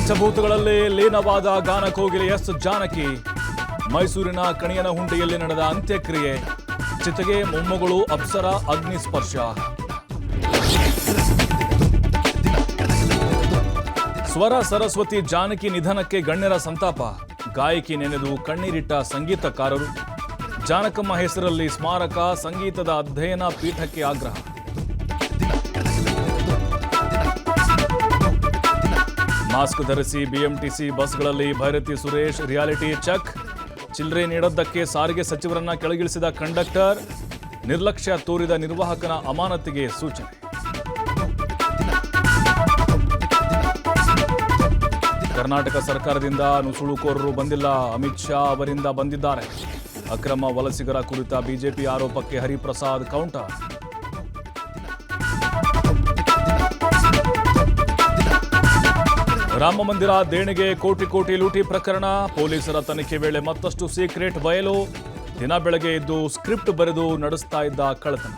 ಪಂಚಭೂತಗಳಲ್ಲಿ ಲೀನವಾದ ಗಾನಕೋಗಿಲೆ S Janaki. ಮೈಸೂರಿನ ಕಣಿಯನಹುಂಡಿಯಲ್ಲಿ ನಡೆದ ಅಂತ್ಯಕ್ರಿಯೆ. ಚಿತೆಗೆ ಮೊಮ್ಮಗಳು ಅಪ್ಸರ ಅಗ್ನಿಸ್ಪರ್ಶ. ಸ್ವರ ಸರಸ್ವತಿ ಜಾನಕಿ ನಿಧನಕ್ಕೆ ಗಣ್ಯರ ಸಂತಾಪ. ಗಾಯಕಿ ನೆನೆದು ಕಣ್ಣೀರಿಟ್ಟ ಸಂಗೀತಕಾರರು. ಜಾನಕಮ್ಮ ಹೆಸರಲ್ಲಿ ಸ್ಮಾರಕ, ಸಂಗೀತದ ಅಧ್ಯಯನ ಪೀಠಕ್ಕೆ ಆಗ್ರಹ. ಮಾಸ್ಕ್ ಧರಿಸಿ ಬಿಎಂಟಿಸಿ ಬಸ್ಗಳಲ್ಲಿ ಭೈರತಿ ಸುರೇಶ್ ರಿಯಾಲಿಟಿ ಚೆಕ್. ಚಿಲ್ಲರೆ ನೀಡದ್ದಕ್ಕೆ ಸಾರಿಗೆ ಸಚಿವರನ್ನ ಕೆಳಗಿಳಿಸಿದ ಕಂಡಕ್ಟರ್. ನಿರ್ಲಕ್ಷ್ಯ ತೋರಿದ ನಿರ್ವಾಹಕನ ಅಮಾನತಿಗೆ ಸೂಚನೆ. ಕರ್ನಾಟಕ ಸರ್ಕಾರದಿಂದ ನುಸುಳುಕೋರರು ಬಂದಿಲ್ಲ, ಅಮಿತ್ ಶಾ ಅವರಿಂದ ಬಂದಿದ್ದಾರೆ. ಅಕ್ರಮ ವಲಸಿಗರ ಕುರಿತ ಬಿಜೆಪಿ ಆರೋಪಕ್ಕೆ ಹರಿಪ್ರಸಾದ್ ಕೌಂಟರ್. ರಾಮ ಮಂದಿರ ದೇಣಿಗೆ ಕೋಟಿ ಲೂಟಿ ಪ್ರಕರಣ. ಪೊಲೀಸರ ತನಿಖೆ ವೇಳೆ ಮತ್ತಷ್ಟು ಸೀಕ್ರೆಟ್ ಬಯಲು. ದಿನ ಬೆಳಗ್ಗೆ ಎದ್ದು ಸ್ಕ್ರಿಪ್ಟ್ ಬರೆದು ನಡೆಸ್ತಾ ಇದ್ದ ಕಳ್ಳತನ.